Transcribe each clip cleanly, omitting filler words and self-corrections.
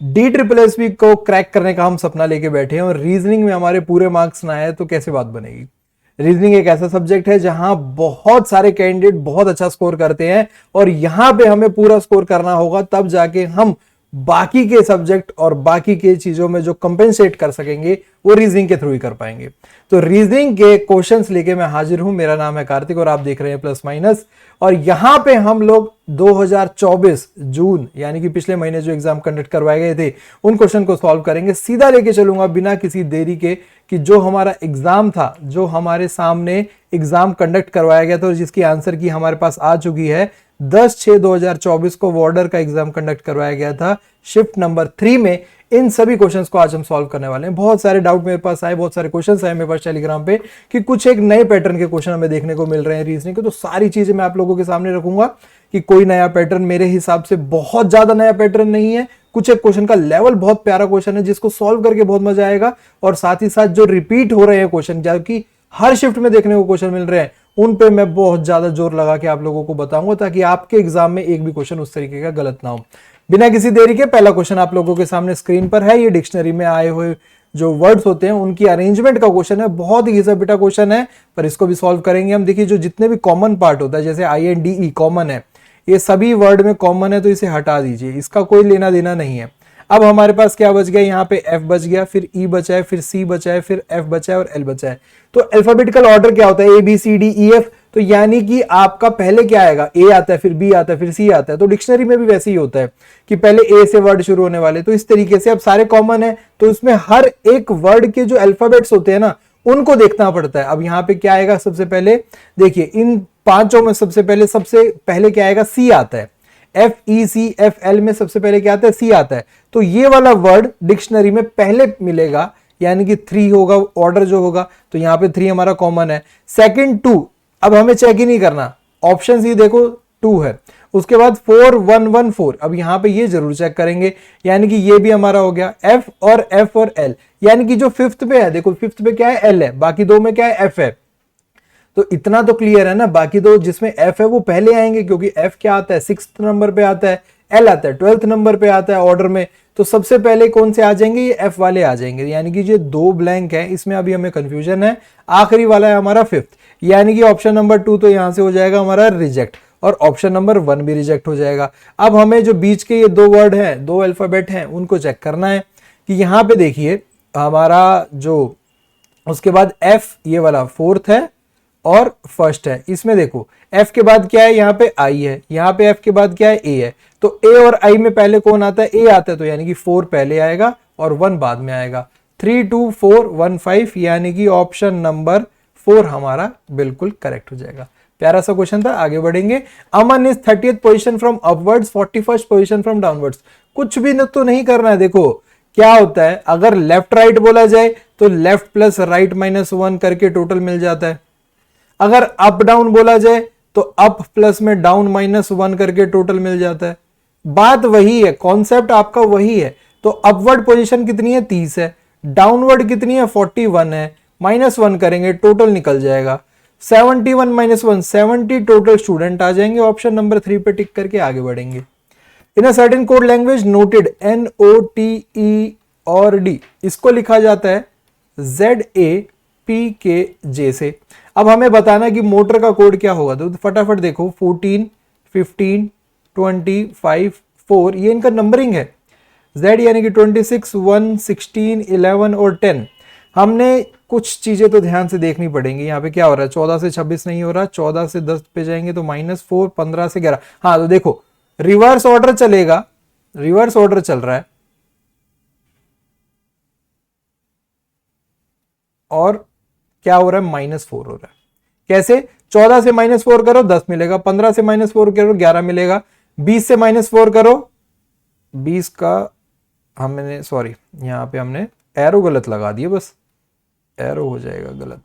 DSSS को crack करने का हम सपना लेके बैठे हैं और रीजनिंग में हमारे पूरे मार्क्स ना आए तो कैसे बात बनेगी। रीजनिंग एक ऐसा सब्जेक्ट है जहां बहुत सारे कैंडिडेट बहुत अच्छा स्कोर करते हैं और यहां पे हमें पूरा स्कोर करना होगा, तब जाके हम बाकी के सब्जेक्ट और बाकी के चीजों में जो कंपेंसेट कर सकेंगे वो रीजनिंग के थ्रू ही कर पाएंगे। तो रीजनिंग के क्वेश्चंस लेके मैं हाजिर हूं। मेरा नाम है कार्तिक और आप देख रहे हैं प्लस माइनस। और यहां पे हम लोग 2024 जून यानी कि पिछले महीने जो एग्जाम कंडक्ट करवाए गए थे उन क्वेश्चन को सॉल्व करेंगे। सीधा लेके चलूंगा बिना किसी देरी के कि जो हमारा एग्जाम था, जो हमारे सामने एग्जाम कंडक्ट करवाया गया था और जिसकी आंसर की हमारे पास आ चुकी है, 10/6/2024 को वार्डर का एग्जाम कंडक्ट करवाया गया था शिफ्ट नंबर 3 में। इन सभी क्वेश्चंस को आज हम सॉल्व करने वाले हैं। बहुत सारे डाउट मेरे पास आए, बहुत सारे क्वेश्चंस आए मेरे पास टेलीग्राम पे कि कुछ एक नए पैटर्न के क्वेश्चन हमें देखने को मिल रहे हैं रीजनिंग के। तो सारी चीजें मैं आप लोगों के सामने रखूंगा कि कोई नया पैटर्न, मेरे हिसाब से बहुत ज्यादा नया पैटर्न नहीं है। कुछ एक क्वेश्चन का लेवल बहुत प्यारा क्वेश्चन है जिसको सॉल्व करके बहुत मजा आएगा, और साथ ही साथ जो रिपीट हो रहे हैं क्वेश्चन, जबकि हर शिफ्ट में देखने को क्वेश्चन मिल रहे हैं, उन पे मैं बहुत ज्यादा जोर लगा के आप लोगों को बताऊंगा ताकि आपके एग्जाम में एक भी क्वेश्चन उस तरीके का गलत ना हो। बिना किसी देरी के पहला क्वेश्चन आप लोगों के सामने स्क्रीन पर है। ये डिक्शनरी में आए हुए जो वर्ड्स होते हैं उनकी अरेंजमेंट का क्वेश्चन है। बहुत ही घिसा पिटा क्वेश्चन है पर इसको भी सॉल्व करेंगे हम। देखिए, जो जितने भी कॉमन पार्ट होता है, जैसे INDE कॉमन है, ये सभी वर्ड में कॉमन है, तो इसे हटा दीजिए, इसका कोई लेना देना नहीं है। अब हमारे पास क्या बच गया, यहाँ पे F बच गया, फिर E बचा है, फिर C बचा है, फिर F बचा है और L बचा है। तो अल्फाबेटिकल ऑर्डर क्या होता है, ABCDEF। तो यानी कि आपका पहले क्या आएगा, A आता है, फिर B आता है, फिर C आता है। तो डिक्शनरी में भी वैसे ही होता है कि पहले A से वर्ड शुरू होने वाले। तो इस तरीके से अब सारे कॉमन है, तो इसमें हर एक वर्ड के जो अल्फाबेट्स होते हैं ना, उनको देखना पड़ता है। अब यहाँ पे क्या आएगा, सबसे पहले देखिए, इन पांचों में सबसे पहले क्या आएगा, C आता है। FECFL में सबसे पहले क्या आता है, C आता है। तो ये वाला वर्ड डिक्शनरी में पहले मिलेगा, यानी कि 3 होगा ऑर्डर जो होगा। तो यहां पे 3 हमारा कॉमन है। सेकंड 2, अब हमें चेक ही नहीं करना, ऑप्शन ही देखो 2 है। उसके बाद 4114, अब यहां पे ये जरूर चेक करेंगे, यानी कि ये भी हमारा हो गया। F और L, यानी कि जो फिफ्थ पे है, देखो फिफ्थ पे क्या है, L है, बाकी दो में क्या है, F है। तो इतना तो क्लियर है ना, बाकी दो जिसमें F है वो पहले आएंगे, क्योंकि F क्या आता है, 6th नंबर पे आता है, L आता है 12th नंबर पे आता है ऑर्डर में। तो सबसे पहले कौन से आ जाएंगे, ये F वाले आ जाएंगे। यानी कि ये 2 ब्लैंक है, इसमें अभी हमें कंफ्यूजन है। आखिरी वाला है हमारा 5th, यानी कि ऑप्शन नंबर 2 तो यहां से हो जाएगा हमारा रिजेक्ट, और ऑप्शन नंबर 1 भी रिजेक्ट हो जाएगा। अब हमें जो बीच के ये 2 वर्ड हैं, 2 अल्फाबेट हैं, उनको चेक करना है कि यहाँ पे देखिए हमारा जो, उसके बाद F ये वाला 4th है और फर्स्ट है। इसमें देखो F के बाद क्या है, यहाँ पे I है, यहाँ पे F के बाद क्या है, A है। तो A और I में पहले कौन आता है, A आता है। तो यानी कि 4 पहले आएगा और 1 बाद में आएगा। 3 2 4 1 5, यानी कि ऑप्शन नंबर 4 हमारा बिल्कुल करेक्ट हो जाएगा। प्यारा सा क्वेश्चन था, आगे बढ़ेंगे। Aman is 30th position from upwards, 41st position from downwards. कुछ भी तो नहीं करना है। देखो क्या होता है, अगर लेफ्ट राइट बोला जाए तो लेफ्ट प्लस राइट -1 करके टोटल मिल जाता है। अगर अप डाउन बोला जाए तो अप प्लस में डाउन -1 करके टोटल मिल जाता है। बात वही है, कॉन्सेप्ट आपका वही है। तो अपवर्ड पोजीशन कितनी है, 30 है, डाउनवर्ड कितनी है, 41 है, -1 करेंगे टोटल निकल जाएगा 71 -1 70 टोटल स्टूडेंट आ जाएंगे। ऑप्शन नंबर 3 पे टिक करके आगे बढ़ेंगे। In a certain code language noted NOTE और D, इसको लिखा जाता है ZAPKJ से। अब हमें बताना कि मोटर का कोड क्या होगा। तो फटाफट देखो, 14 15 25 4, ये इनका नंबरिंग है। Z यानी कि 26 1 16 11 और 10। हमने कुछ चीजें तो ध्यान से देखनी पड़ेंगी। यहाँ पे क्या हो रहा है, 14 से 26 नहीं हो रहा, 14 से 10 पे जाएंगे तो -4, 15 से 11। हाँ तो देखो रिवर्स ऑर्डर चलेगा, रिवर्स ऑर्डर चल रहा है, और क्या हो रहा है, -4 हो रहा है। कैसे, 14 से -4 करो 10 मिलेगा, 15 से -4 करो 11 मिलेगा, 20 से -4 करो 20 का, हमने सॉरी यहां पे हमने एरो गलत लगा दिया, बस एरो हो जाएगा गलत।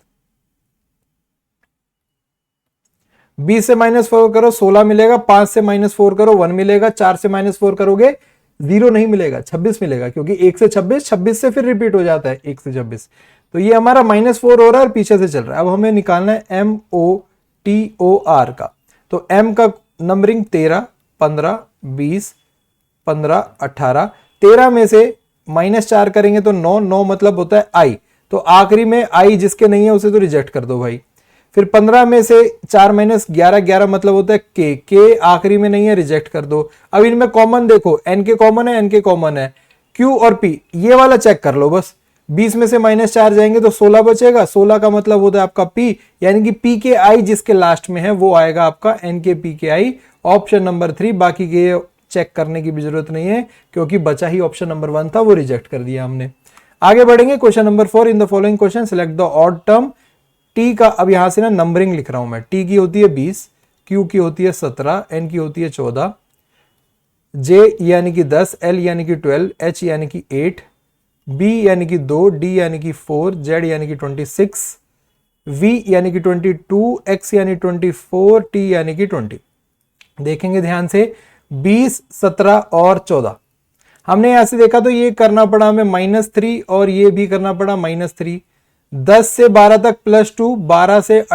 20 से -4 करो 16 मिलेगा, 5 से -4 करो 1 मिलेगा, 4 से -4 करोगे 0 नहीं मिलेगा, 26 मिलेगा, क्योंकि 1 से 26, 26 से फिर रिपीट हो जाता है 1 से 26। तो ये हमारा -4 हो रहा है और पीछे से चल रहा है। अब हमें निकालना है MOTOR का। तो M का नंबरिंग 13 15 20 15 18, 13 में से -4 करेंगे तो 9, 9 मतलब होता है आई, तो आखिरी में आई जिसके नहीं है उसे तो रिजेक्ट कर दो भाई। फिर 15 में से 4 - 11, 11 मतलब होता है के आखिरी में नहीं है, रिजेक्ट कर दो। अब इनमें कॉमन देखो, एन के कॉमन है, एन के कॉमन है, क्यू और पी ये वाला चेक कर लो बस। 20 में से -4 जाएंगे तो 16 बचेगा, 16 का मतलब होता है आपका पी, यानी कि पी के आई जिसके लास्ट में है वो आएगा आपका एन के पी के आई, ऑप्शन नंबर 3। बाकी के चेक करने की भी जरूरत नहीं है क्योंकि बचा ही ऑप्शन नंबर 1 था, वो रिजेक्ट कर दिया हमने। आगे बढ़ेंगे, question number 4, in the following question select the odd term. T का अब यहां से ना नंबरिंग लिख रहा हूं मैं, टी की होती है 20, क्यू की होती है 17, एन की होती है 14, जे यानी कि 10, एल यानी कि 12, एच यानी कि 8, बी यानी कि 2, डी यानी कि 4, जेड यानी कि 26, वी यानी कि 22, एक्स यानी 24, टी यानी कि 20। देखेंगे ध्यान से, 20, 17 और 14 हमने यहां से देखा तो ये करना पड़ा हमें -3 और ये भी करना पड़ा -3। 10 से 12 तक +2, 12 से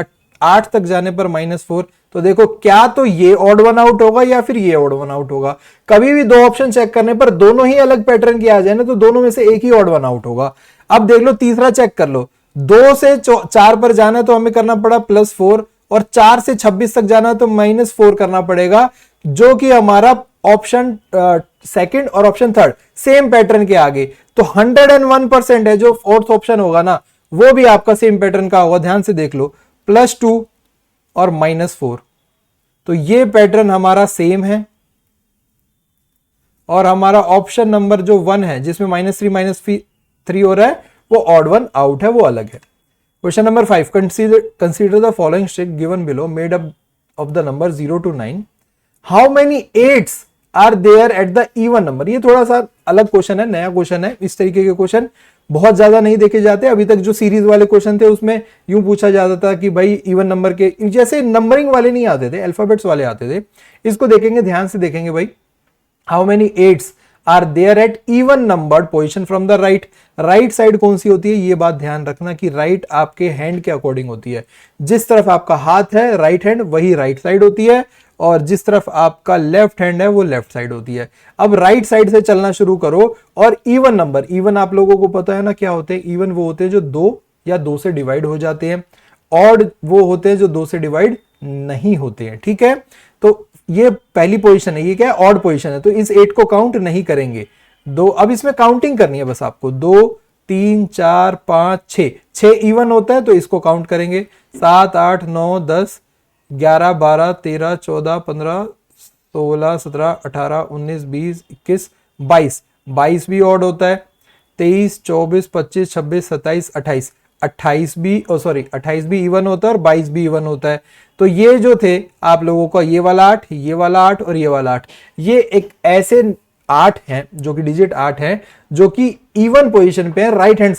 8 तक जाने पर -4। तो देखो क्या तो ये ऑड वन आउट होगा या फिर ये ऑड वन आउट होगा। कभी भी दो ऑप्शन चेक करने पर दोनों ही अलग पैटर्न के आ जाए ना तो दोनों में से एक ही ऑड वन आउट होगा। अब देख लो तीसरा चेक कर लो, 2 से 4 पर जाना तो हमें करना पड़ा +4 और 4 से 26 तक जाना तो -4 करना पड़ेगा, जो कि हमारा ऑप्शन सेकंड और ऑप्शन थर्ड सेम पैटर्न के आगे। तो 101% है जो फोर्थ ऑप्शन होगा ना वो भी आपका सेम पैटर्न का होगा। ध्यान से देख लो, +2 और -4, तो ये पैटर्न हमारा सेम है और हमारा ऑप्शन नंबर जो 1 है जिसमें -3 -3 हो रहा है वो ऑड वन आउट है, वो अलग है। Question number 5, consider the following string given below made up of the number 0 to 9, how many 8s are there at the even number. ये थोड़ा सा अलग क्वेश्चन है, नया क्वेश्चन है। इस तरीके के क्वेश्चन बहुत ज्यादा नहीं देखे जाते। अभी तक जो सीरीज वाले क्वेश्चन थे उसमें यूं पूछा जाता था कि भाई इवन नंबर के, जैसे नंबरिंग वाले नहीं आते थे, अल्फाबेट्स वाले आते थे। इसको देखेंगे, ध्यान से देखेंगे भाई, how many 8s are there at even numbered position from the right. Right side कौन सी होती है, ये बात ध्यान रखना कि राइट आपके हैंड के अकॉर्डिंग होती है। जिस तरफ आपका हाथ है राइट हैंड वही राइट साइड होती है और जिस तरफ आपका लेफ्ट हैंड है वो लेफ्ट साइड होती है। अब राइट साइड से चलना शुरू करो और इवन नंबर, इवन आप लोगों को पता है ना क्या होते हैं, इवन वो होते हैं जो 2 या 2 से डिवाइड हो जाते हैं, ऑड वो होते हैं जो 2 से डिवाइड नहीं होते हैं। ठीक है, तो ये पहली पोजीशन है, ये क्या है, ऑड पोजीशन है, तो इस 8 को काउंट नहीं करेंगे। 2, अब इसमें काउंटिंग करनी है बस आपको, 2, 3, 4, 5, 6, 6 इवन होता है तो इसको काउंट करेंगे। 7, 8, 9, 10, 11, 12, 13, 14, 15, 16, 17, 18, 19, 20, 21, 22, 22 भी ऑड होता है। 23, 24, 25, 26, 27, 28, 28 भी, 28 भी इवन होता है और 22 भी इवन होता है। तो ये जो थे आप लोगों का, ये वाला 8, ये वाला 8 और ये वाला 8, ये एक ऐसे 8 हैं जो कि डिजिट 8 है जो कि इवन पोजीशन पे है राइट हैंड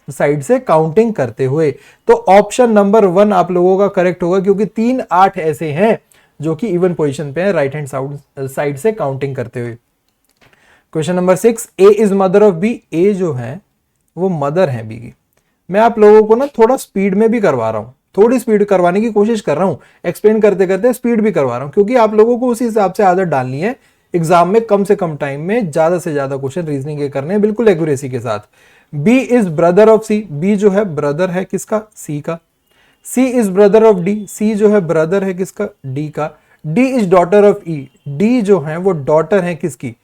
साइड से काउंटिंग करते हुए। तो ऑप्शन नंबर 1 आप लोगों का करेक्ट होगा क्योंकि 3 8 ऐसे हैं जो कि इवन पोजीशन पे है राइट हैंड साइड से काउंटिंग करते हुए। Question number 6, A is mother of B. A जो है वो मदर है बी की। मैं आप लोगों को ना थोड़ा स्पीड में भी करवा रहा हूं, थोड़ी स्पीड करवाने की कोशिश कर रहा हूं, एक्सप्लेन करते करते स्पीड भी करवा रहा हूं क्योंकि आप लोगों को उसी हिसाब से आदत डालनी है। एग्जाम में कम से कम टाइम में ज्यादा से ज्यादा क्वेश्चन रीजनिंग के करने हैं, बिल्कुल एक्यूरेसी के साथ। B is brother of C. B जो है ब्रदर है किसका, सी का। C is brother of D. C जो है ब्रदर है किसका, डी का। D is daughter of E. D जो है वो डॉटर है किसकी।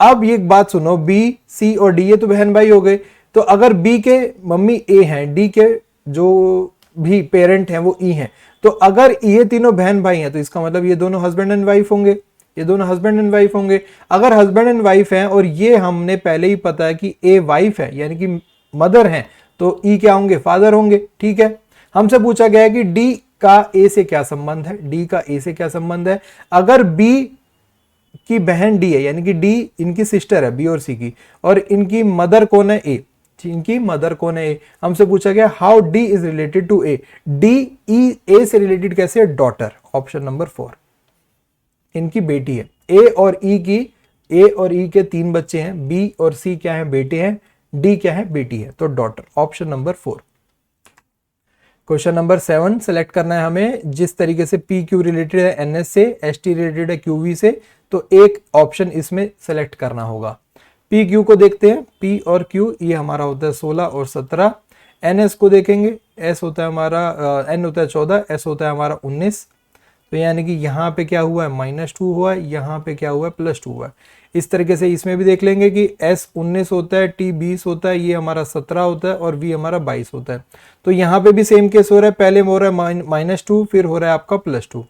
अब ये एक बात सुनो, बी, सी और डी ये तो बहन भाई हो गए। तो अगर बी के मम्मी ए हैं, डी के जो भी पेरेंट हैं वो ई हैं, तो अगर ये तीनों बहन भाई हैं तो इसका मतलब ये दोनों हस्बैंड एंड वाइफ होंगे, ये दोनों हस्बैंड एंड वाइफ होंगे। अगर हस्बैंड एंड वाइफ हैं और ये हमने पहले ही पता है कि ए वाइफ है यानी कि मदर है, तो ई क्या होंगे, फादर होंगे। ठीक है, हमसे पूछा गया है कि डी का ए से क्या संबंध है। डी का ए से क्या संबंध है, अगर बी की बहन डी है यानी कि डी इनकी सिस्टर है बी और सी की, और इनकी मदर कौन है, ए। इनकी मदर कौन है, ए। हमसे पूछा गया how D is related to A. D E A से रिलेटेड कैसे है, डॉटर, ऑप्शन नंबर 4। इनकी बेटी है। ए और ई के 3 बच्चे हैं, बी और सी क्या है, बेटे हैं, डी क्या है, बेटी है, तो daughter, option number 4। Question number 7 select करना है हमें। जिस तरीके से पी क्यू रिलेटेड है एनएस से, एस टी रिलेटेड है क्यूवी से, तो एक ऑप्शन इसमें सेलेक्ट करना होगा। पी क्यू को देखते हैं, पी और क्यू ये हमारा होता है 16 और 17। एन एस को देखेंगे, एस होता है हमारा एन होता है 14, एस होता है हमारा 19। तो यानी कि यहाँ पे क्या हुआ है -2 हुआ है, यहाँ पे क्या हुआ है +2 हुआ है। इस तरीके से इसमें भी देख लेंगे कि S 19 होता है, T 20 होता है, ये हमारा 17 होता है और V हमारा 22 होता है। तो यहाँ पे भी सेम केस हो रहा है, पहले हो रहा है -2, फिर हो रहा है आपका +2।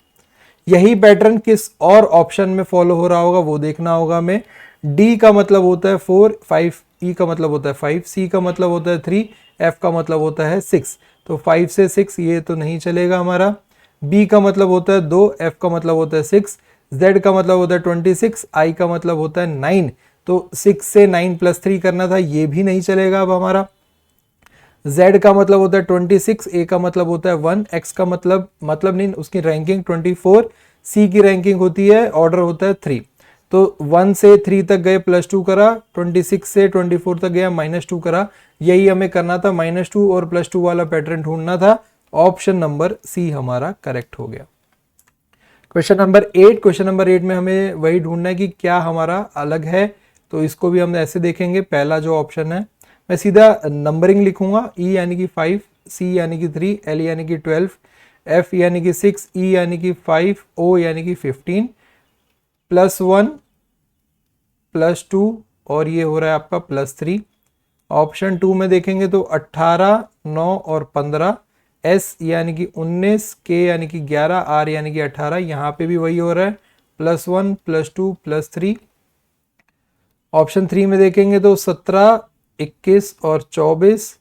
यही पैटर्न किस और ऑप्शन में फॉलो हो रहा होगा वो देखना होगा हमें। D का मतलब होता है 4, 5, E का मतलब होता है 5, C का मतलब होता है 3, F का मतलब होता है 6। तो 5 से 6 ये तो नहीं चलेगा हमारा। B का मतलब होता है 2, F का मतलब होता है 6, Z का मतलब होता है 26, I का मतलब होता है 9। तो 6 से 9 + 3 करना था, ये भी नहीं चलेगा अब हमारा। Z का मतलब होता है 26, A का मतलब होता है 1, X का मतलब नहीं, उसकी रैंकिंग 24, C की रैंकिंग होती है, ऑर्डर होता है 3। तो 1 से 3 तक गए +2 करा, 26 से 24 तक गया -2 करा। यही हमें करना था, -2 और +2 वाला पैटर्न ढूंढना था। ऑप्शन नंबर सी हमारा करेक्ट हो गया। क्वेश्चन नंबर 8, क्वेश्चन नंबर 8 में हमें वही ढूंढना है कि क्या हमारा अलग है। तो इसको भी हम ऐसे देखेंगे, पहला जो ऑप्शन है मैं सीधा नंबरिंग लिखूंगा, E यानी कि 5, C यानी कि 3, L यानी कि 12, F यानी कि 6, E यानी कि 5, O यानी कि 15, +1 +2 और ये हो रहा है आपका +3। ऑप्शन 2 में देखेंगे तो 18, 9 और 15, S यानी कि 19, K यानी कि 11, R यानी कि 18, यहाँ पे भी वही हो रहा है +1 +2 +3। ऑप्शन 3 में देखेंगे तो 17, 21 और 24,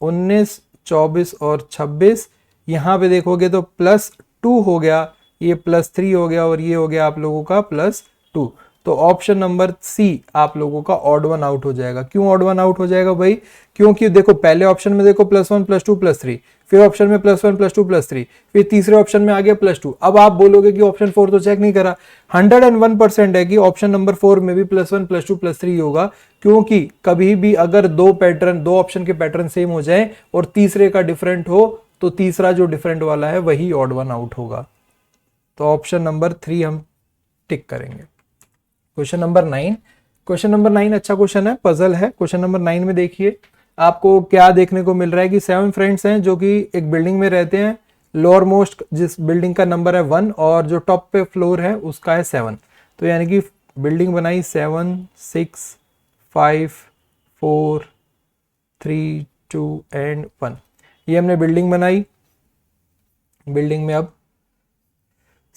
19, 24 और 26। यहाँ पे देखोगे तो +2 हो गया, ये +3 हो गया और ये हो गया आप लोगों का +2। तो ऑप्शन नंबर सी आप लोगों का ऑड वन आउट हो जाएगा। क्यों ऑड वन आउट हो जाएगा भाई? क्योंकि देखो पहले ऑप्शन में देखो +1 +2 +3, फिर ऑप्शन में +1 +2 +3, फिर तीसरे ऑप्शन में आ गया +2। अब आप बोलोगे कि ऑप्शन 4 तो चेक नहीं करा। 101% है कि ऑप्शन नंबर 4 में भी +1 +2 +3 होगा, क्योंकि कभी भी अगर दो ऑप्शन के पैटर्न सेम हो जाए और तीसरे का डिफरेंट हो तो तीसरा जो डिफरेंट वाला है वही ऑड वन आउट होगा। तो ऑप्शन नंबर 3 हम टिक करेंगे। क्वेश्चन नंबर 9, क्वेश्चन नंबर 9 अच्छा क्वेश्चन है, पजल है। क्वेश्चन नंबर 9 में देखिए आपको क्या देखने को मिल रहा है कि 7 फ्रेंड्स हैं जो कि एक बिल्डिंग में रहते हैं। लोअर मोस्ट जिस बिल्डिंग का नंबर है 1 और जो टॉप पे फ्लोर है उसका है 7। तो यानी कि बिल्डिंग बनाई 7, 6, 5, 4, 3, 2 एंड 1। ये हमने बिल्डिंग बनाई। बिल्डिंग में अब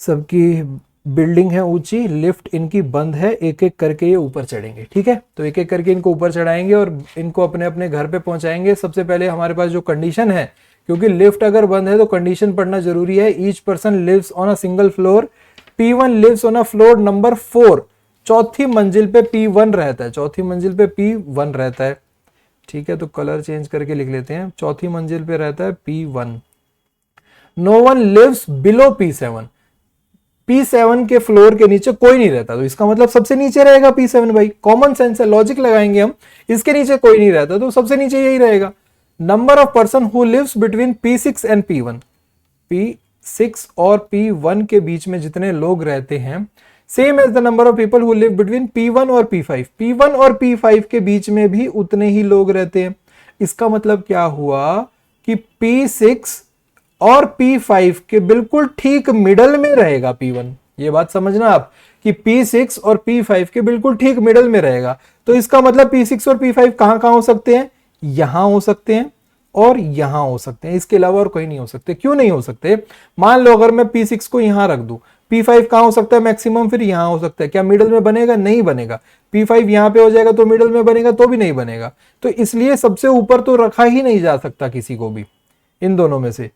सबकी बिल्डिंग है ऊंची, लिफ्ट इनकी बंद है, एक एक करके ये ऊपर चढ़ेंगे। ठीक है, तो एक एक करके इनको ऊपर चढ़ाएंगे और इनको अपने अपने घर पे पहुंचाएंगे। सबसे पहले हमारे पास जो कंडीशन है, क्योंकि लिफ्ट अगर बंद है तो कंडीशन पढ़ना जरूरी है। Each person lives on a single floor, P1 lives on a floor number 4। चौथी मंजिल पे P1 रहता है, चौथी मंजिल पे P1 रहता है। ठीक है, तो कलर चेंज करके लिख लेते हैं, चौथी मंजिल पे रहता है P1। No one lives below P7, P7 के फ्लोर के नीचे कोई नहीं रहता, तो इसका मतलब सबसे नीचे रहेगा P7 भाई। कॉमन सेंस है, लॉजिक लगाएंगे हम, इसके नीचे कोई नहीं रहता तो सबसे नीचे यही रहेगा। Number of person who lives between P6 and P1, P6 और P1 के बीच में जितने लोग रहते हैं, same as the number of people who live between P1 और P5, P1 और P5 के बीच में भी उतने ही लोग रहते हैं। इसका मतलब क्या हुआ कि P6 और P5 के बिल्कुल ठीक मिडल में रहेगा P1। ये बात समझना आप कि P6 और P5 के बिल्कुल ठीक मिडल में रहेगा। तो इसका मतलब P6 और P5 कहां कहां हो सकते हैं? यहां हो सकते हैं और यहां हो सकते हैं, इसके अलावा और कोई नहीं हो सकते। क्यों नहीं हो सकते? मान लो अगर मैं P6 को यहां रख दूं, P5 कहां हो सकता है मैक्सिमम? फिर यहां हो सकता है। क्या मिडल में बनेगा? नहीं बनेगा। P5 यहां पे हो जाएगा तो मिडल में बनेगा तो भी नहीं बनेगा। तो इसलिए सबसे ऊपर तो रखा ही नहीं जा सकता किसी को भी इन दोनों में से।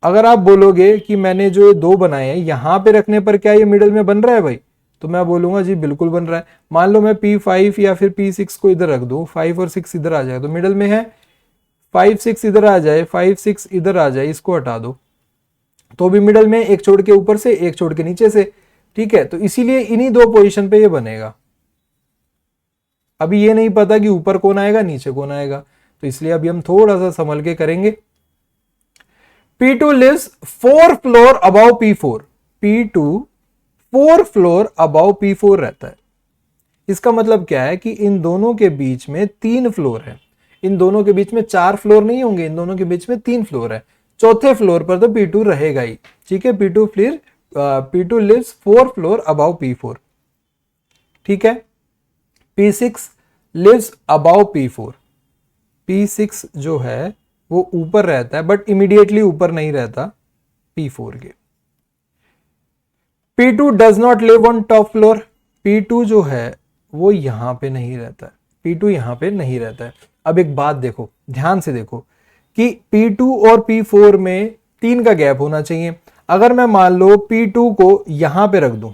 अगर आप बोलोगे कि मैंने जो ये दो बनाए हैं यहां पे रखने पर क्या ये मिडल में बन रहा है भाई, तो मैं बोलूंगा जी बिल्कुल बन रहा है। मान लो मैं P5 या फिर P6 को इधर रख दूं, 5 और 6 इधर आ जाए तो मिडल में है। 5 6 इधर आ जाए, 5 6 इधर आ जाए, इसको हटा दो तो भी मिडल में, एक छोड़ के ऊपर से एक छोड़ के नीचे से। ठीक है, तो इसीलिए इन्हीं दो पोजीशन पे ये बनेगा। अभी ये नहीं पता कि ऊपर कौन आएगा नीचे कौन आएगा, तो इसलिए अभी हम थोड़ा सा संभल के करेंगे। P2 lives 4 floor above P4, P2 4 floor above P4 रहता है। इसका मतलब क्या है कि इन दोनों के बीच में 3 फ्लोर है, इन दोनों के बीच में 4 फ्लोर नहीं होंगे, इन दोनों के बीच में 3 फ्लोर है, चौथे फ्लोर पर तो P2 रहेगा ही। ठीक है, P2 lives 4 floor about P4। ठीक है, P6 lives about P4। P6 जो है वो ऊपर रहता है बट इमीडिएटली ऊपर नहीं रहता P4 के। P2 does not live on top floor. P2 जो है वो यहां पे नहीं रहता है, P2 यहां पे नहीं रहता है। अब एक बात देखो, ध्यान से देखो कि P2 और P4 में 3 का गैप होना चाहिए। अगर मैं मान लो P2 को यहां पे रख दूं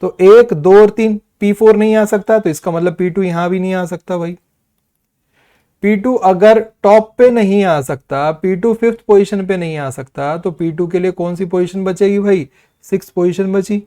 तो 1 2 और 3, P4 नहीं आ सकता, तो इसका मतलब P2 यहां भी नहीं आ सकता भाई। P2 अगर टॉप पे नहीं आ सकता, P2 5th पोजीशन पे नहीं आ सकता, तो P2 के लिए कौन सी पोजीशन बचेगी भाई? 6th पोजीशन बची।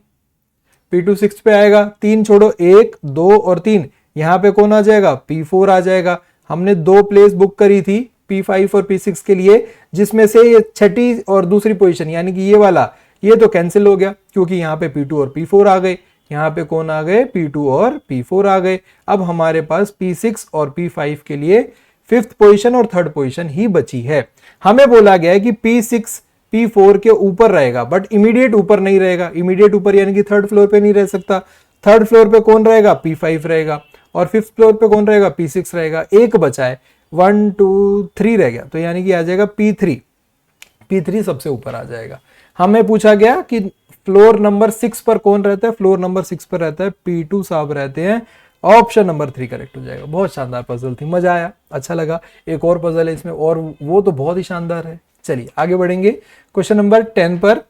P2 6th पे आएगा, 3 छोड़ो, 1 2 और 3, यहां पे कौन आ जाएगा? P4 आ जाएगा। हमने 2 प्लेस बुक करी थी P5 और P6 के लिए, जिसमें से ये छठी और दूसरी पोजीशन यानी कि ये वाला, ये तो कैंसिल हो गया क्योंकि यहाँ पे P2 और P4 आ गए। यहाँ पे कौन आ गए? P2 और P4 आ गए। अब हमारे पास P6 और P5 के लिए 5th पोजीशन और 3rd पोजीशन ही बची है। हमें बोला गया है कि P6 P4 के ऊपर रहेगा बट इमीडिएट ऊपर नहीं रहेगा। इमीडिएट ऊपर यानी कि 3rd फ्लोर पे नहीं रह सकता। 3rd फ्लोर पे कौन रहेगा? P5 रहेगा। और 5th फ्लोर पे कौन रहेगा? P6 रहेगा। एक बचा है, 1 2 3 रह गया, तो यानी कि आ जाएगा P3। P3 सबसे ऊपर आ जाएगा। हमें पूछा गया कि फ्लोर नंबर 6 पर कौन रहता है? फ्लोर नंबर 6 पर रहता है P2 साहब रहते हैं। ऑप्शन नंबर 3 करेक्ट हो जाएगा। बहुत शानदार पजल थी, मजा आया, अच्छा लगा। एक और पजल है इसमें और वो तो बहुत ही शानदार है। चलिए आगे बढ़ेंगे। क्वेश्चन नंबर 10 पर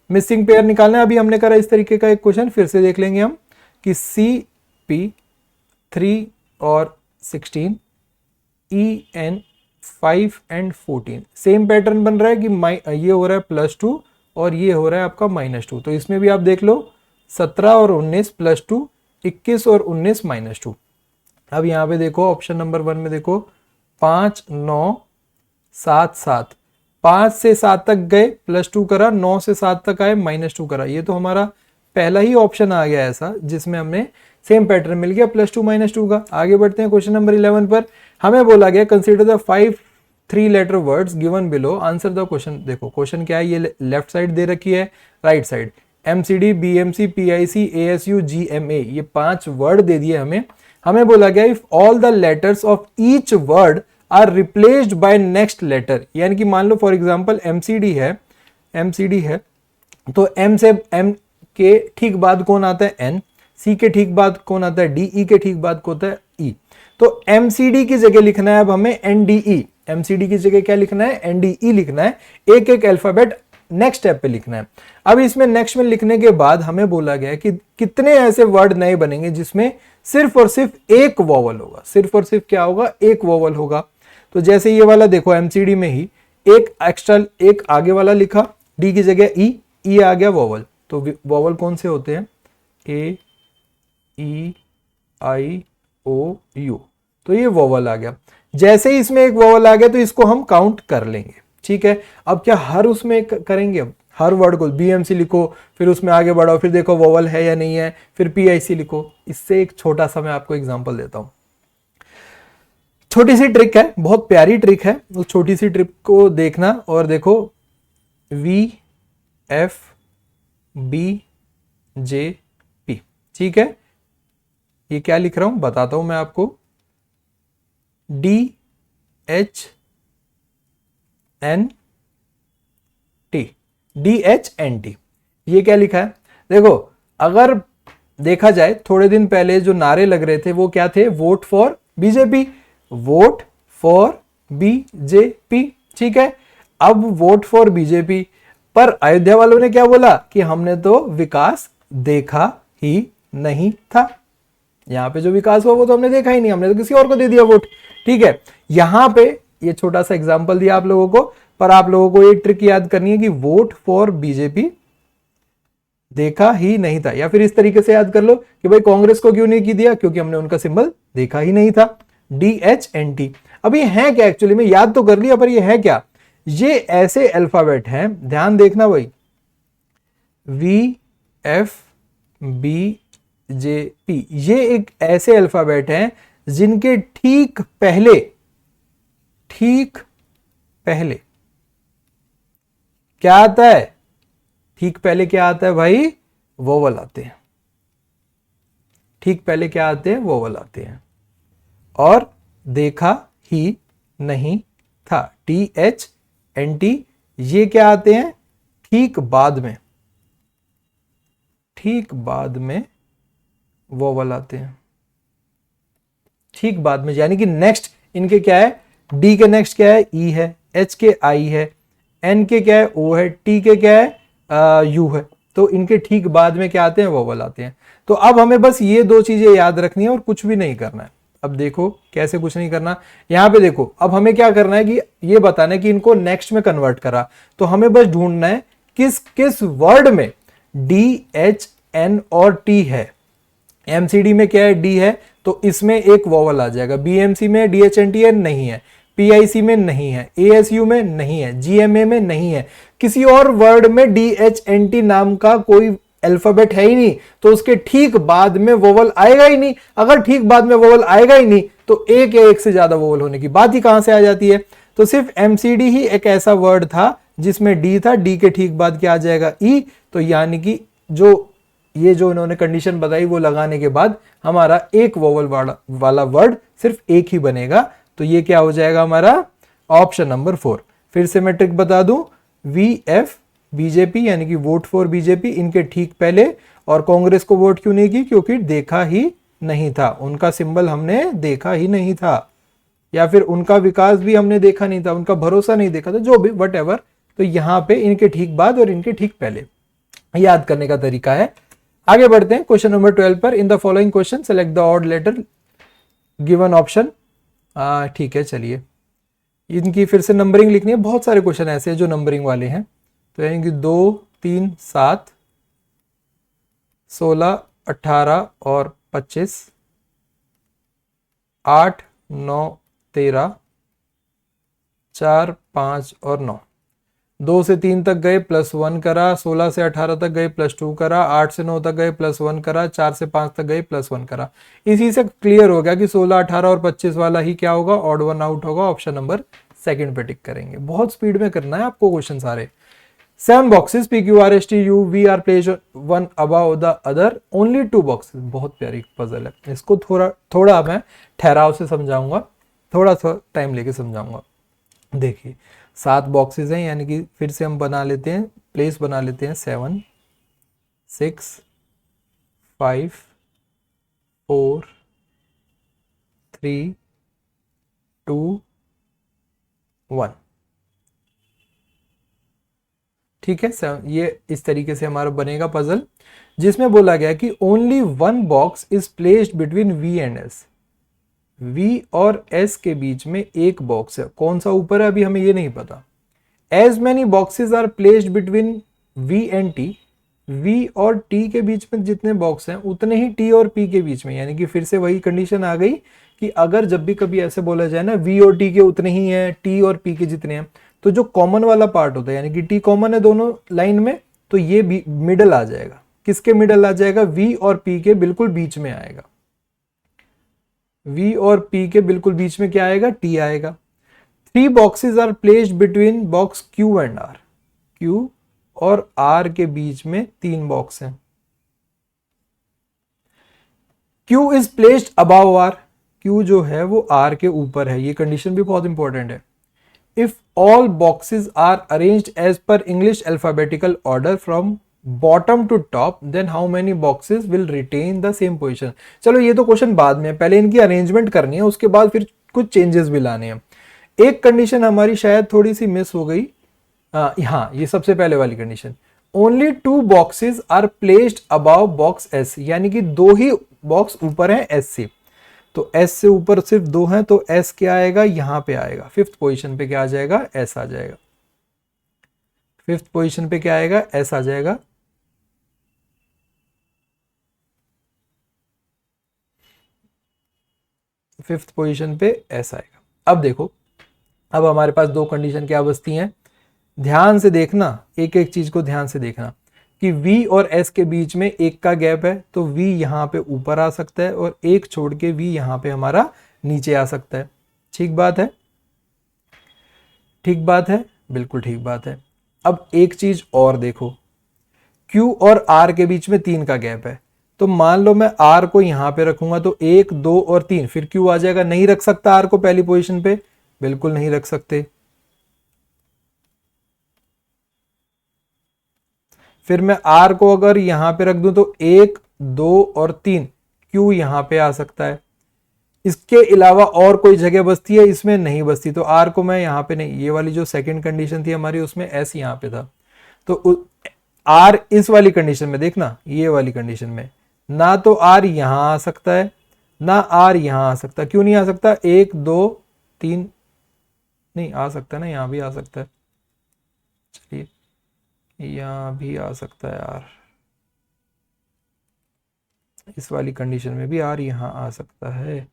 मिसिंग पेयर निकालना है। अभी हमने करा इस तरीके का एक क्वेश्चन, फिर से देख लेंगे हम कि CP 3 और 16, EN 5 एंड 14 सेम पैटर्न बन रहा है कि ये हो रहा है +2 और ये हो रहा है आपका -2। तो इसमें भी आप देख लो 17 और 19 +2, 21 और 19 -2। अब यहाँ पे देखो ऑप्शन नंबर 1 में देखो 5 9 7 7, 5 से 7 तक गए +2 करा, 9 से 7 तक आए -2 करा। ये तो हमारा पहला ही ऑप्शन आ गया ऐसा जिसमें हमें सेम पैटर्न मिल गया +2 -2 का। आगे बढ़ते हैं क्वेश्चन नंबर 11 पर। हमें बोला गया consider the 5 3 letter words given below, answer the question. देखो क्वेश्चन क्या है, ये लेफ्ट साइड दे रखी है, right side MCD BMC PIC ASU GMA, ये 5 वर्ड दे दिए हमें। हमें बोला गया if all the letters of each word are replaced by next letter, यानी कि मान लो फॉर एग्जांपल MCD है तो M के ठीक बाद कौन आता है? N, C के ठीक बाद कौन आता है? D, E के ठीक बाद कौन आता है? E। तो MCD की जगह लिखना है अब हमें NDE। MCD की जगह क्या लिखना है? NDE लिखना है। एक एक अल्फाबेट नेक्स्ट स्टेप पे लिखना है। अब इसमें नेक्स्ट में लिखने के बाद हमें बोला गया कि कितने ऐसे वर्ड नए बनेंगे जिसमें सिर्फ और सिर्फ एक वॉवल होगा। सिर्फ और सिर्फ क्या होगा? एक वॉवल होगा। तो जैसे ये वाला देखो MCD में ही एक एक्स्ट्रा एक आगे वाला लिखा, D की जगह E आ गया वॉवल। तो वॉवल कौन से होते हैं? A E I O U, तो ये वॉवल आ गया। जैसे ही इसमें एक वॉवल आ गया तो इसको हम काउंट कर लेंगे। ठीक है, अब क्या हर उसमें करेंगे? अब हर वर्ड को BMC लिखो, फिर उसमें आगे बढ़ाओ, फिर देखो वॉवल है या नहीं है, फिर PIC लिखो। इससे एक छोटा सा मैं आपको एग्जांपल देता हूं। छोटी सी ट्रिक है, बहुत प्यारी ट्रिक है, उस छोटी सी ट्रिक को देखना और देखो VFBJP। ठीक है, ये क्या लिख रहा हूं बताता हूं मैं आपको। DHNT, ये क्या लिखा है? देखो अगर देखा जाए थोड़े दिन पहले जो नारे लग रहे थे वो क्या थे? Vote for BJP, vote for BJP. ठीक है, अब वोट फॉर बीजेपी पर अयोध्या वालों ने क्या बोला कि हमने तो विकास देखा ही नहीं था। यहां पे जो विकास हुआ वो तो हमने देखा ही नहीं, हमने तो किसी और को दे दिया वोट। ठीक है, यहां पे ये छोटा सा एग्जांपल दिया आप लोगों को, पर आप लोगों को एक ट्रिक याद करनी है कि वोट फॉर बीजेपी देखा ही नहीं था। या फिर इस तरीके से याद कर लो कि भाई कांग्रेस को क्यों नहीं दिया? क्योंकि हमने उनका सिंबल देखा ही नहीं था। DHNT। अब ये है क्या एक्चुअली में? याद तो कर लिया पर ये है क्या? ये ऐसे अल्फाबेट हैं, ध्यान देखना भाई, VFBJP जे पी, ये एक ऐसे अल्फाबेट हैं जिनके ठीक पहले क्या आता है, ठीक पहले क्या आता है भाई, वोवल आते हैं। ठीक पहले क्या आते हैं, वोवल आते हैं। और देखा ही नहीं था, THNT, ये क्या आते हैं, ठीक बाद में, ठीक बाद में वोवल आते हैं, ठीक बाद में, यानी कि नेक्स्ट इनके क्या है, डी के नेक्स्ट क्या है, ई है, एच के आई है, एन के क्या है, ओ है, टी के क्या है, यू है। तो इनके ठीक बाद में क्या आते हैं, वोवल आते हैं। तो अब हमें बस ये दो चीजें याद रखनी है और कुछ भी नहीं करना है। अब देखो कैसे कुछ नहीं करना, यहां पे देखो, अब हमें क्या करना है कि ये बताना है कि इनको नेक्स्ट में कन्वर्ट करा, तो हमें बस ढूंढना है किस किस वर्ड में डी, एच, एन और टी है। एमसीडी में क्या है, डी है, तो इसमें एक वोवल आ जाएगा। बीएमसी में DHNTN नहीं है, पीआईसी में नहीं है, एएसयू में नहीं है, जीएमए में नहीं है, किसी और वर्ड में DHNT नाम का कोई अल्फाबेट है ही नहीं, तो उसके ठीक बाद में वोवल आएगा ही नहीं। अगर ठीक बाद में वोवल आएगा ही नहीं तो एक या एक से ज्यादा वोवल होने की बात ही कहां से आ जाती है। तो सिर्फ एमसीडी ही एक ऐसा वर्ड था जिसमें डी था, डी के ठीक बाद क्या आ जाएगा, ई। तो यानी कि ये जो इन्होंने कंडीशन बताई वो लगाने के बाद हमारा एक वोवल वाला वर्ड सिर्फ एक ही बनेगा। तो ये क्या हो जाएगा हमारा ऑप्शन नंबर 4। फिर से मैं ट्रिक बता दूं, VF बीजेपी यानी कि वोट फॉर बीजेपी, इनके ठीक पहले। और कांग्रेस को वोट क्यों नहीं की, क्योंकि देखा ही नहीं था, उनका सिंबल हमने देखा ही नहीं था, या फिर उनका विकास भी हमने देखा नहीं था, उनका भरोसा नहीं देखा था, जो भी वट। तो यहां पे इनके ठीक बाद और इनके ठीक पहले याद करने का तरीका है। आगे बढ़ते हैं क्वेश्चन नंबर 12 पर। In the following question select the odd letter given option. ठीक है, चलिए इनकी फिर से नंबरिंग लिखनी है। बहुत सारे क्वेश्चन ऐसे हैं जो नंबरिंग वाले हैं, तो यानी कि 2, 3, 7, 16, 18 और 25, 8, 9, 13, 4, 5 और 9। 2 से 3 तक गए +1 करा, 16 से 18 तक गए +2 करा, 8 से 9 तक गए +1 करा, 4 से 5 तक गए +1 करा। इसी से क्लियर हो गया कि 16, 18 और 25 वाला ही क्या होगा, ऑड वन आउट होगा। ऑप्शन नंबर 2 पे टिक करेंगे। बहुत स्पीड में करना है आपको क्वेश्चन सारे। 7 boxes PQRSTUV are placed one above the other, only 2 boxes. बहुत प्यारी पजल है, इसको थोड़ा मैं ठहराव से समझाऊंगा, थोड़ा टाइम लेके समझाऊंगा। देखिए 7 बॉक्सेस हैं, यानी कि फिर से हम बना लेते हैं, प्लेस बना लेते हैं 7, 6, 5, 4, 3, 2, 1। ठीक है, ये इस तरीके से हमारा बनेगा पजल, जिसमें बोला गया कि only 1 box is placed between V and S। V और S के बीच में एक बॉक्स है, कौन सा ऊपर है अभी हमें ये नहीं पता। As many boxes are placed between V and T। V और T के बीच में जितने बॉक्स हैं उतने ही T और P के बीच में, यानी कि फिर से वही कंडीशन आ गई कि अगर जब भी कभी ऐसे बोला जाए ना V और T के उतने ही हैं, T और P के जितने हैं, तो जो कॉमन वाला पार्ट होता है, यानी कि T कॉमन है दोनों लाइन में, तो ये मिडल आ जाएगा। किसके मिडल आ जाएगा, V और P के बिल्कुल बीच में आएगा। V और P के बिल्कुल बीच में क्या आएगा, T आएगा। 3 boxes are placed between box Q and R। Q और R के बीच में 3 बॉक्स हैं। Q is placed above R। Q जो है वो R के ऊपर है, ये कंडीशन भी बहुत इंपॉर्टेंट है। If all boxes are arranged as per English alphabetical order from bottom to top, then how many boxes will retain the same position. चलो ये तो क्वेश्चन बाद में, पहले इनकी अरेंजमेंट करनी है, उसके बाद फिर कुछ चेंजेस भी लाने हैं। एक कंडीशन हमारी शायद थोड़ी सी मिस हो गई, हाँ ये सबसे पहले वाली condition, only 2 boxes are placed above box S, यानी कि 2 ही बॉक्स ऊपर हैं S से। तो S से ऊपर सिर्फ 2 हैं, तो S क्या आएगा, यहां पे आएगा 5th पोजीशन पे क्या आ जाएगा, S आ जाएगा। 5th पोजीशन पे क्या आएगा, S आ जाएगा। फिफ्थ पोजीशन पे S आएगा। अब देखो, अब हमारे पास 2 कंडीशन क्या बचती हैं, ध्यान से देखना, एक एक चीज को ध्यान से देखना। कि V और S के बीच में 1 का गैप है, तो V यहां पे ऊपर आ सकता है और 1 छोड़ के V यहां पे हमारा नीचे आ सकता है। ठीक बात है, ठीक बात है, बिल्कुल ठीक बात है। अब एक चीज और देखो, Q और R के बीच में 3 का गैप है, तो मान लो मैं R को यहां पे रखूंगा तो 1 2 और 3, फिर Q आ जाएगा। नहीं रख सकता R को पहली पोजीशन पे, बिल्कुल नहीं रख सकते। फिर मैं R को अगर यहां पे रख दूं तो 1 2 और 3, Q यहां पे आ सकता है। इसके अलावा और कोई जगह बचती है इसमें? नहीं बचती, तो R को मैं यहां पे नहीं, ये वाली जो सेकंड कंडीशन थी हमारी उसमें S यहां पे था, तो R इस वाली कंडीशन में देखना, ये वाली कंडीशन में ना तो R यहां आ सकता है ना R यहां आ सकता। क्यों नहीं आ सकता? 1 2 3 नहीं आ सकता ना, यहां भी आ सकता है। चलिए यहां भी आ सकता है R, इस वाली कंडीशन में भी R यहां आ सकता है।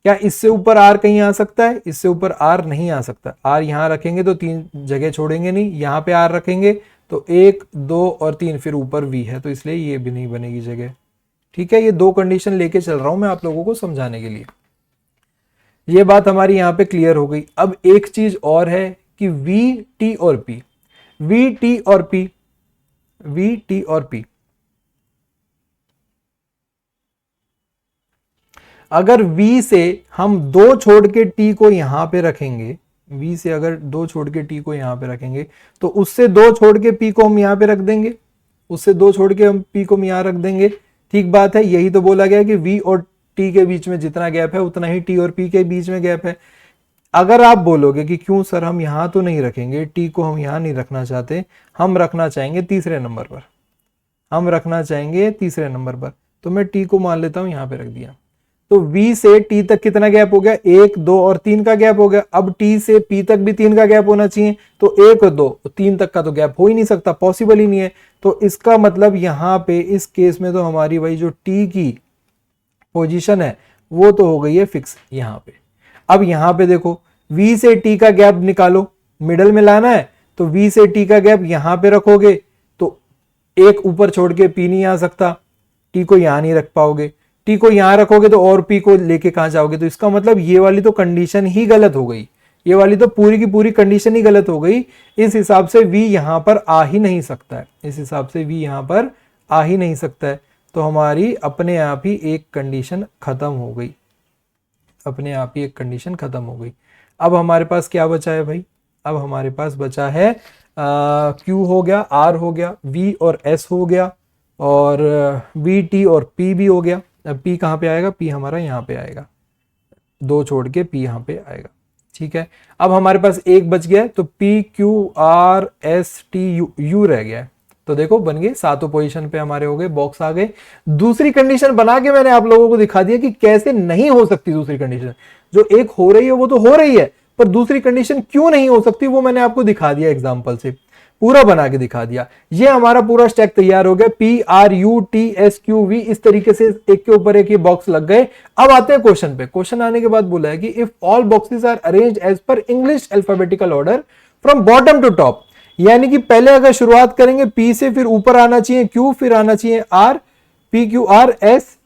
क्या इससे ऊपर R कहीं आ सकता है? इससे ऊपर R नहीं आ सकता। R यहां रखेंगे तो 3 जगह छोड़ेंगे नहीं, यहां पे R रखेंगे तो 1 2 और 3, फिर ऊपर V है, तो इसलिए ये भी नहीं बनेगी जगह। ठीक है, ये 2 कंडीशन लेके चल रहा हूं मैं आप लोगों को समझाने के लिए। ये बात हमारी यहां पे क्लियर हो गई। अब एक चीज और है कि V T और P, V T और P, V T और P, अगर V से हम 2 छोड़ के T को यहां पे रखेंगे, V से अगर 2 छोड़ के T को यहां पे रखेंगे तो उससे 2 छोड़ के P को हम यहां पे रख देंगे, उससे 2 छोड़ के हम P को हम यहां रख देंगे। ठीक बात है, यही तो बोला गया कि V और T के बीच में जितना गैप है उतना ही T और P के बीच में गैप है। अगर आप बोलोगे कि क्यों सर हम यहां तो नहीं रखेंगे, T को हम यहां नहीं रखना चाहते, हम रखना चाहेंगे तीसरे नंबर पर, हम रखना चाहेंगे तीसरे नंबर पर, तो मैं T को मान लेता हूं यहां पे रख दिया। तो V से T तक कितना गैप हो गया? 1 2 और 3 का गैप हो गया। अब T से P तक भी 3 का गैप होना चाहिए, तो 1 2 3 तक का तो गैप हो ही नहीं सकता, पॉसिबल ही नहीं है। तो इसका मतलब यहां पे इस केस में तो हमारी भाई जो T की पोजीशन है वो तो हो गई है फिक्स यहां पे। अब यहां पे देखो, V से T का गैप निकालो, मिडल में लाना है, तो V से T का गैप यहां पे रखोगे तो एक ऊपर छोड़ के P नहीं आ सकता, T को यहां नहीं रख पाओगे, T को यहां रखोगे तो और P को लेके कहां जाओगे? तो इसका मतलब ये वाली तो कंडीशन ही गलत हो गई, ये वाली तो पूरी की पूरी कंडीशन ही गलत हो गई। इस हिसाब से V यहां पर आ ही नहीं सकता है, इस हिसाब से V यहां पर आ ही नहीं सकता है। तो हमारी अपने आप ही एक कंडीशन खत्म हो गई, अपने आप ही एक कंडीशन खत्म हो गई। अब हमारे पास क्या बचा है भाई? अब हमारे पास बचा है Q हो गया, R हो गया, V और S हो गया, और V T और P भी हो गया। अब P कहाँ पे आएगा? P हमारा यहाँ पे आएगा, 2 छोड़ के P यहाँ पे आएगा। ठीक है, अब हमारे पास एक बच गया, तो P Q R S T U रह गया है। तो देखो बन गए, सातों पोजीशन पे हमारे हो गए, बॉक्स आ गए। दूसरी कंडीशन बना के मैंने आप लोगों को दिखा दिया कि कैसे नहीं हो सकती दूसरी कंडीशन। जो एक हो रही है वो तो हो रही है, पर दूसरी कंडीशन क्यों नहीं हो सकती वो मैंने आपको दिखा दिया, एग्जाम्पल से पूरा बना के दिखा दिया। ये हमारा पूरा स्टैक तैयार हो गया, PRUTSQV, इस तरीके से एक के ऊपर एक ये बॉक्स लग गए। अब आते हैं क्वेश्चन पे। क्वेश्चन आने के बाद बोला है कि if all boxes are arranged as per English alphabetical order from bottom to top, यानी कि पहले अगर शुरुआत करेंगे P से, फिर ऊपर आना चाहिए Q, फिर आना चाहिए R, PQRSTU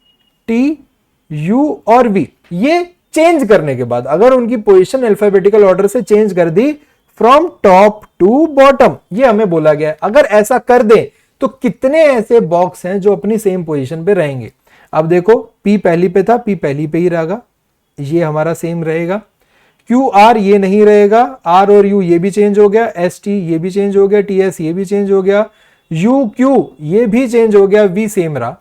और V। ये चेंज करने के बाद अगर उनकी पोजीशन अल्फाबेटिकल ऑर्डर से चेंज कर दी फ्रॉम टॉप टू बॉटम, ये हमें बोला गया है। अगर ऐसा कर दे तो कितने ऐसे बॉक्स हैं जो अपनी सेम पोजीशन पे रहेंगे? अब देखो, P पहली पे था, P पहली पे ही रहेगा, ये हमारा सेम रहेगा। QR ये नहीं रहेगा, R और U ये भी चेंज हो गया, ST ये भी चेंज हो गया, TS ये भी चेंज हो गया, UQ ये भी चेंज हो गया, V सेम रहा।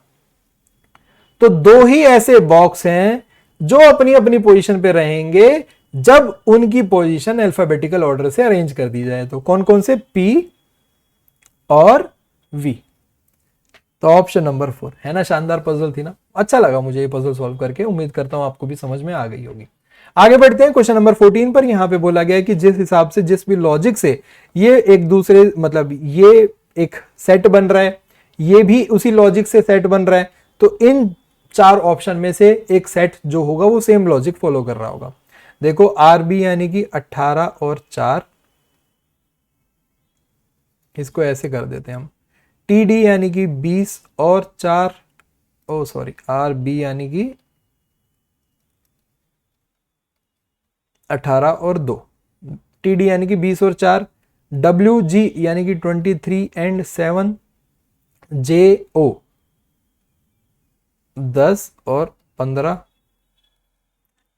तो 2 ही ऐसे बॉक्स हैं जो अपनी अपनी पोजीशन पे रहेंगे जब उनकी पोजीशन अल्फाबेटिकल ऑर्डर से अरेंज कर दी जाए। तो कौन कौन से? P और V। तो ऑप्शन नंबर 4 है ना। शानदार पजल थी ना, अच्छा लगा मुझे ये पजल सॉल्व करके, उम्मीद करता हूं आपको भी समझ में आ गई होगी। आगे बढ़ते हैं क्वेश्चन नंबर 14 पर। यहां पे बोला गया है कि जिस हिसाब से, जिस भी लॉजिक से ये एक दूसरे, मतलब ये एक सेट बन रहा है, ये भी उसी लॉजिक से सेट बन रहा है, तो इन 4 ऑप्शन में से एक सेट जो होगा वो सेम लॉजिक फॉलो कर रहा होगा। देखो RB यानी कि 18 और 4, इसको ऐसे कर देते हैं हम, टी डी यानी कि 20 और 4, ओ सॉरी आर बी यानी कि 18 और 2, टी डी यानी कि 20 और 4, डब्ल्यू जी यानी कि 23 एंड 7, जे ओ 10 और 15,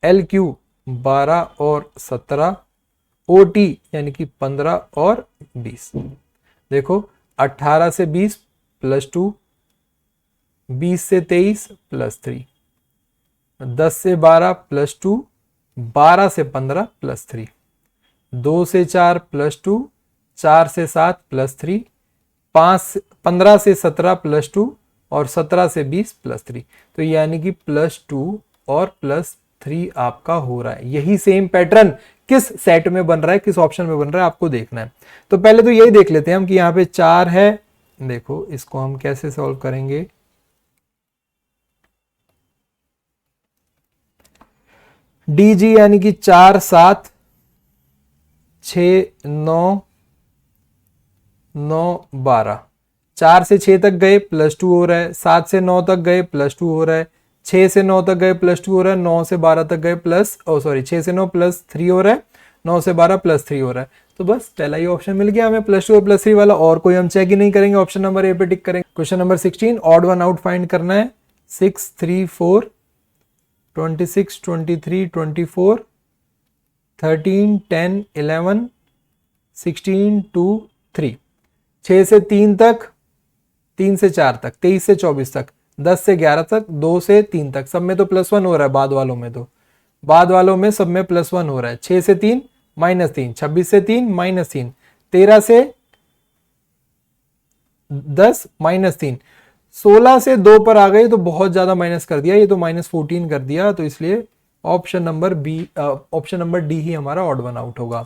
एल क्यू 12 और 17, ओ टी यानी कि 15 और 20। देखो 18 से 20 प्लस 2, 20 से 23 प्लस 3, 10 से 12 प्लस 2, 12 से 15 प्लस 3, 2 से 4 प्लस 2, 4 से 7 प्लस 3, 15 से 17 प्लस 2 और 17 से 20 प्लस 3। तो यानी कि प्लस 2 और प्लस 3 आपका हो रहा है। यही सेम पैटर्न किस सेट में बन रहा है, किस ऑप्शन में बन रहा है, आपको देखना है। तो पहले तो यही देख लेते हैं हम कि यहाँ पे 4 है। देखो इसको हम कैसे सॉल्व करेंगे। डी जी यानी कि 4 7 6 9 9 12, 4 से 6 तक गए प्लस 2 हो रहा है, 7 से 9 तक गए प्लस 2 हो रहा है, 6 से 9 तक गए प्लस 2 हो रहा है, 9 से 12 तक गए प्लस 6 से 9 प्लस 3 हो रहा है, 9 से 12 प्लस 3 हो रहा है। तो बस पहला ही ऑप्शन मिल गया हमें, प्लस 2 और प्लस 3 वाला। और कोई हम चेक ही नहीं करेंगे, ऑप्शन नंबर ए पे टिक करेंगे। Question number 16, odd one out find करना है। 6 3 4 26 23 24 13 10 11 16 2 3, 6 से 3 तक, 3 से 4 तक, 23 से 24 तक, 10 से 11 तक, 2 से 3 तक, सब में तो प्लस 1 हो रहा है। बाद वालों में तो, बाद वालों में सब में प्लस 1 हो रहा है। 6 से 3 माइनस 3, 26 से 3 माइनस 3, 13 से 10 माइनस 3, 16 से 2 पर आ गए तो बहुत ज्यादा माइनस कर दिया, ये तो माइनस 14 कर दिया। तो इसलिए option number B, option number D ही हमारा ऑड वन आउट होगा।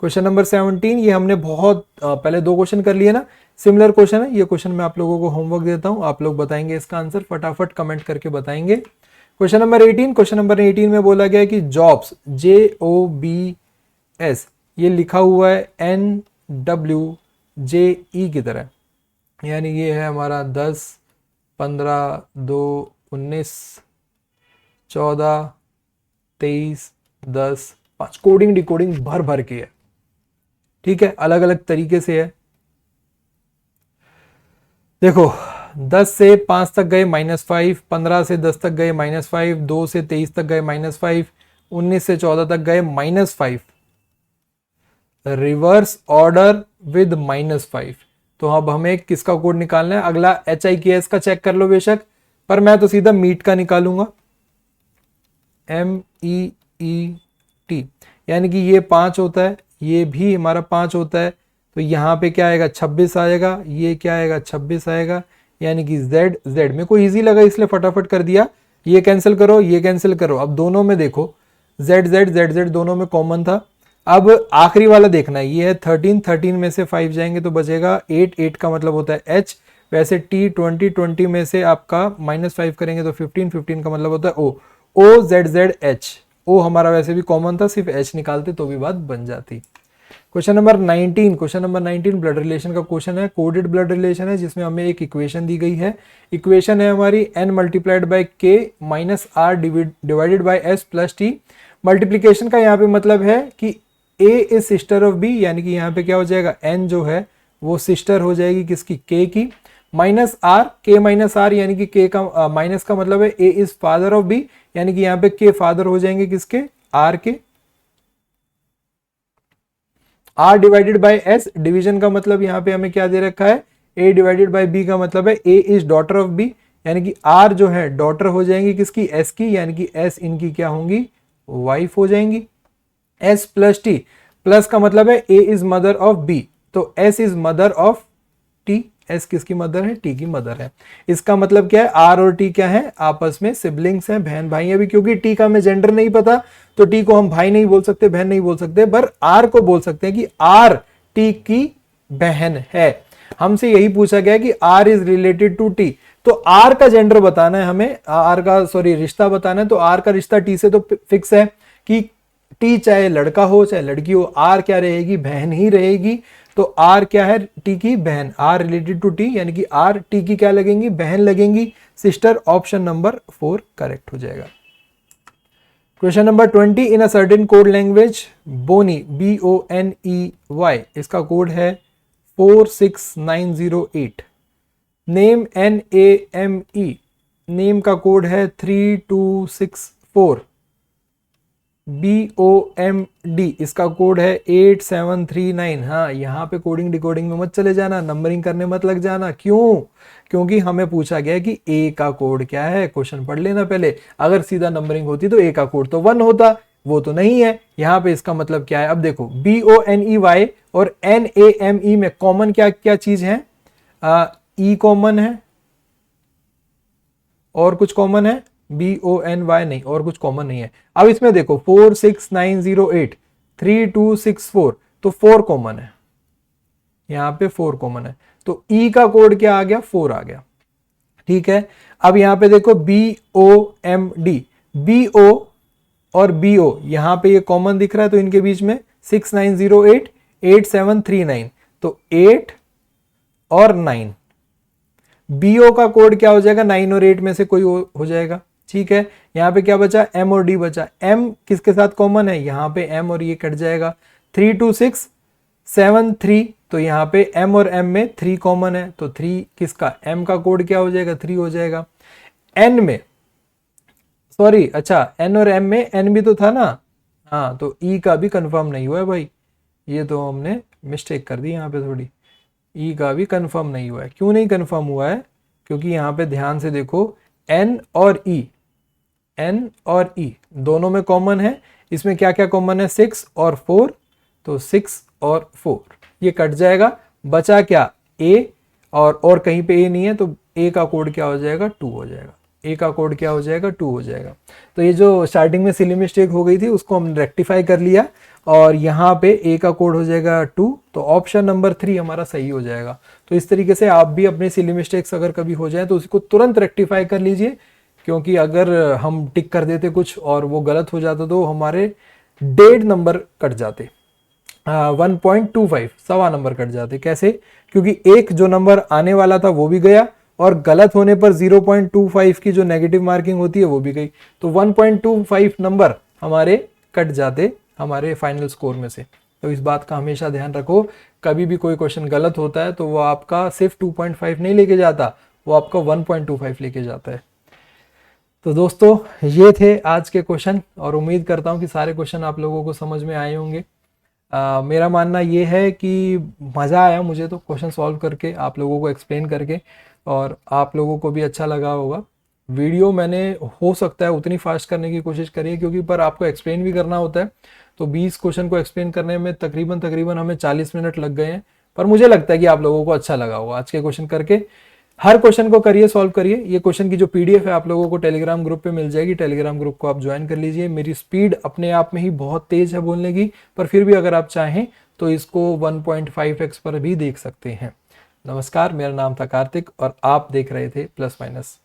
क्वेश्चन नंबर 17, ये हमने बहुत पहले 2 क्वेश्चन कर लिए ना, सिमिलर क्वेश्चन है। ये क्वेश्चन मैं आप लोगों को होमवर्क देता हूं, आप लोग बताएंगे इसका आंसर, फटाफट कमेंट करके बताएंगे। क्वेश्चन नंबर 18, क्वेश्चन नंबर 18 में बोला गया है कि जॉब्स JOBS ये लिखा हुआ है NWJE की तरह, यानी ये है हमारा 10 15 2 19 14 23 10 5। कोडिंग डिकोडिंग भर भर के है, ठीक है, अलग अलग तरीके से है। देखो 10 से 5 तक गए -5, 15 से 10 तक गए -5, 2 से 23 तक गए -5, 19 से 14 तक गए -5, रिवर्स ऑर्डर विद -5। तो अब हमें किसका कोड निकालना है? अगला HIKS का चेक कर लो बेशक, पर मैं तो सीधा मीट का निकालूंगा, MEET, यानी कि ये 5 होता है, ये भी हमारा 5 होता है। तो यहाँ पे क्या आएगा? 26 आएगा, ये क्या आएगा? 26 आएगा, यानी कि Z मेरे को इजी लगा इसलिए फटाफट कर दिया। ये कैंसिल करो, ये कैंसिल करो। अब दोनों में देखो Z दोनों में कॉमन था। अब आखिरी वाला देखना है, ये है 13 में से 5 जाएंगे तो बचेगा 8 का मतलब होता है H। वैसे T 20 में से आपका -5 करेंगे तो 15 का मतलब होता है OZH। O हमारा वैसे भी कॉमन था, सिर्फ H निकालते तो भी बात बन जाती। क्वेश्चन नंबर 19 ब्लड रिलेशन का क्वेश्चन है, कोडेड ब्लड रिलेशन है, जिसमें हमें एक इक्वेशन दी गई है। इक्वेशन है हमारी n multiplied by K minus R divided by S plus T। Multiplication का यहाँ पे मतलब है कि A is sister of B, यानी कि यहाँ पे क्या हो जाएगा? n जो है वो सिस्टर हो जाएगी किसकी? K की। Minus R, K minus R, यानी कि K का माइनस का मतलब है A is father of B, यानी कि यहाँ पे K फादर हो जाएंगे किसके? R के। R divided by S, division का मतलब यहाँ पे हमें क्या दे रखा है? A डिवाइडेड बाई B का मतलब है A is daughter of B, यानी कि R जो है डॉटर हो जाएंगी किसकी? S की, यानी कि S इनकी क्या होंगी? वाइफ हो जाएंगी। S प्लस T, प्लस का मतलब है A is mother of B, तो S is mother of T। S किसकी मदर है? T की मदर है। इसका मतलब क्या है? R और T क्या है? आपस में सिबलिंग्स हैं, बहन भाई। अभी क्योंकि T का हमें जेंडर नहीं पता तो T को हम भाई नहीं बोल सकते, बहन नहीं बोल सकते, पर R को बोल सकते हैं कि R T की बहन है। हमसे यही पूछा गया कि R is related to T, तो R का जेंडर बताना है हमें, रिश्ता बताना है। तो R का रिश्ता T से तो फिक्स है कि T चाहे लड़का हो चाहे लड़की हो, R क्या रहेगी? बहन ही रहेगी। तो आर क्या है, टी की बहन, आर रिलेटेड टू टी, यानी कि आर टी की क्या लगेंगी, बहन लगेंगी, सिस्टर। ऑप्शन नंबर 4 करेक्ट हो जाएगा। Question number 20, in a certain code language Boney BONEY, इसका कोड है 46908। नेम NAME, नेम का कोड है 3264। BOMD, इसका कोड है 8739। हाँ, यहाँ पे कोडिंग डिकोडिंग में मत चले जाना, नंबरिंग करने मत लग जाना। क्यों? क्योंकि हमें पूछा गया कि ए का कोड क्या है, क्वेश्चन पढ़ लेना पहले। अगर सीधा नंबरिंग होती तो ए का कोड तो 1 होता, वो तो नहीं है। यहाँ पे इसका मतलब क्या है, अब देखो BONEY और NAME में कॉमन क्या क्या चीज है, ई कॉमन है और कुछ कॉमन है, BONY नहीं, और कुछ कॉमन नहीं है। अब इसमें देखो 46908 3264, तो 4 कॉमन है, यहां पे 4 कॉमन है, तो ई का कोड क्या आ गया, 4 आ गया। ठीक है, अब यहां पे देखो BOMD, BO और BO यहां पे ये कॉमन दिख रहा है, तो इनके बीच में 6908 8739, तो 8 और 9। BO का कोड क्या हो जाएगा, 9 और 8 में से कोई हो जाएगा। ठीक है, यहां पे क्या बचा, M और D बचा। M किसके साथ कॉमन है, यहां पे M और ये कट जाएगा। 32673, तो यहां पे M और M में 3 कॉमन है, तो 3 किसका, M का कोड क्या हो जाएगा, 3 हो जाएगा। N में, सॉरी, अच्छा N और M में N भी तो था ना, हाँ, तो E का भी कंफर्म नहीं हुआ है भाई, ये तो हमने मिस्टेक कर दी यहाँ पे थोड़ी। ई का भी कंफर्म नहीं हुआ है। क्यों नहीं कंफर्म हुआ है, क्योंकि यहां पे ध्यान से देखो, एन और ई, एन और ई दोनों में कॉमन है। इसमें क्या क्या कॉमन है, 6 और 4, तो 6 और 4 ये कट जाएगा, बचा क्या, ए, और कहीं पे ए नहीं है, तो ए का कोड क्या हो जाएगा, 2 हो जाएगा। ए का कोड क्या हो जाएगा, 2 हो जाएगा। तो ये जो स्टार्टिंग में सिली मिस्टेक हो गई थी उसको हमने रेक्टिफाई कर लिया, और यहाँ पे ए का कोड हो जाएगा 2, तो ऑप्शन नंबर 3 हमारा सही हो जाएगा। तो इस तरीके से आप भी अपने सिली मिस्टेक्स अगर कभी हो जाए तो उसको तुरंत रेक्टिफाई कर लीजिए, क्योंकि अगर हम टिक कर देते कुछ और वो गलत हो जाता तो हमारे 1.5 नंबर कट जाते, 1.25 सवा नंबर कट जाते। कैसे? क्योंकि एक जो नंबर आने वाला था वो भी गया, और गलत होने पर 0.25 की जो नेगेटिव मार्किंग होती है वो भी गई, तो 1.25 नंबर हमारे कट जाते हमारे फाइनल स्कोर में से। तो इस बात का हमेशा ध्यान रखो, कभी भी कोई क्वेश्चन गलत होता है तो वो आपका सिर्फ 2.5 नहीं लेके जाता, वो आपका 1.25 लेके जाता है। तो दोस्तों ये थे आज के क्वेश्चन, और उम्मीद करता हूँ कि सारे क्वेश्चन आप लोगों को समझ में आए होंगे। मेरा मानना ये है कि मज़ा आया मुझे तो क्वेश्चन सॉल्व करके, आप लोगों को एक्सप्लेन करके, और आप लोगों को भी अच्छा लगा होगा। वीडियो मैंने हो सकता है उतनी फास्ट करने की कोशिश करी है, क्योंकि पर आपको एक्सप्लेन भी करना होता है, तो 20 क्वेश्चन को एक्सप्लेन करने में तकरीबन हमें 40 मिनट लग गए हैं। पर मुझे लगता है कि आप लोगों को अच्छा लगा होगा आज के क्वेश्चन करके। हर क्वेश्चन को करिए, सॉल्व करिए। ये क्वेश्चन की जो PDF है आप लोगों को टेलीग्राम ग्रुप पे मिल जाएगी, टेलीग्राम ग्रुप को आप ज्वाइन कर लीजिए। मेरी स्पीड अपने आप में ही बहुत तेज है बोलने की, पर फिर भी अगर आप चाहें तो इसको 1.5x पर भी देख सकते हैं। नमस्कार, मेरा नाम था कार्तिक और आप देख रहे थे प्लस माइनस।